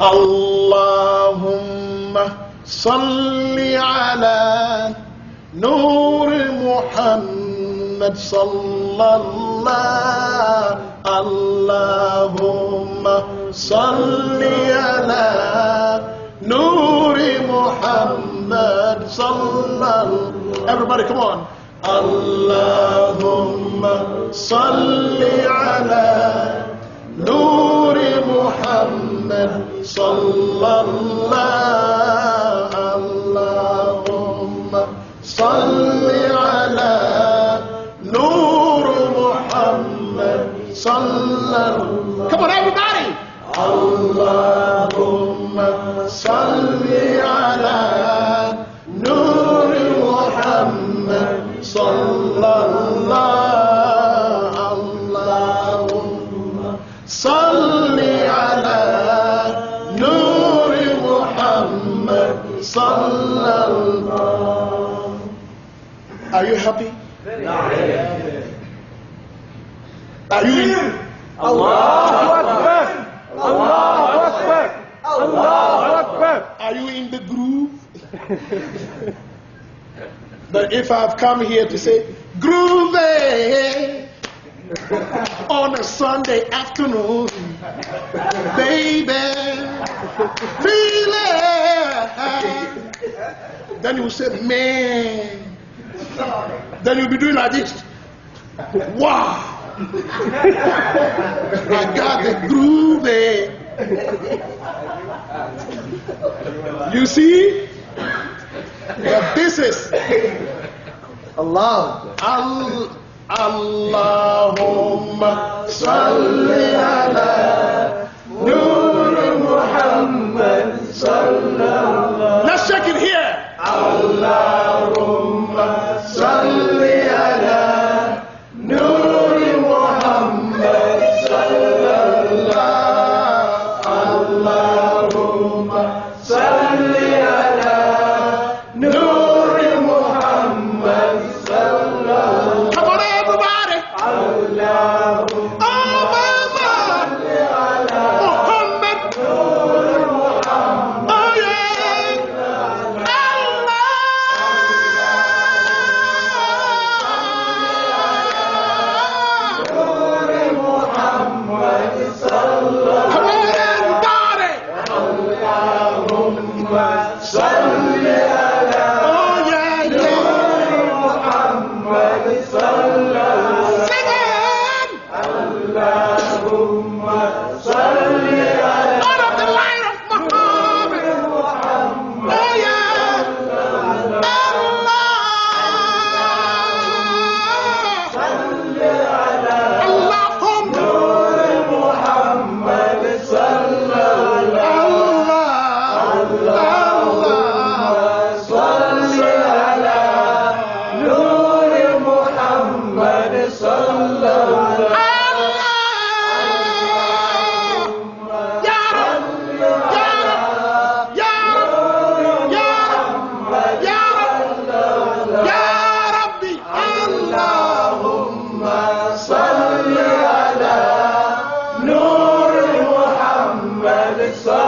Allahumma salli ala Nur Muhammad sallallahu. Allahumma salli ala Nur Muhammad sallallahu. Everybody, come on. Allahumma salli ala Nur Muhammad sallallahu. Allahumma salli ala Nur Muhammad sallallahu. Come on, everybody. Allahumma salli ala Nur Muhammad sallallahu. Allahumma salli ala Nur Muhammad sallallahu. Are you happy? Are you in? Allahu Akbar! Allahu Akbar! Allahu Akbar! Are you in the groove? But if I've come here to say groovy on a Sunday afternoon, baby, feel it, then you say, man, then you'll be doing like this. Wow, I got the groovy. You see? But this is Allah. Allahumma salli ala Nur Muhammad sallallahu. Let's check it here. Allahumma salli ala Nur Muhammad sallallahu. Allahumma salli ala Nur Muhammad sallallahu. Come on, everybody. Allahumma salli ala Muhammad. Nur Muhammad. Oh yeah. Allah. Nur Muhammad sallallahu. Come on, everybody. Allahumma salli ala. Oh yeah, Nur Muhammad sallallahu. Sing it. Allahumma salli ala. Out of the light of Muhammad. Oh yeah. Allah. Salli ala. Allahumma. Nur Muhammad sallallahu. Allah. Salli ala Nur Muhammad sallallahu. Ya Rabbi, Ya Rabbi, Allahumma salli ala Nur Muhammad sallallahu.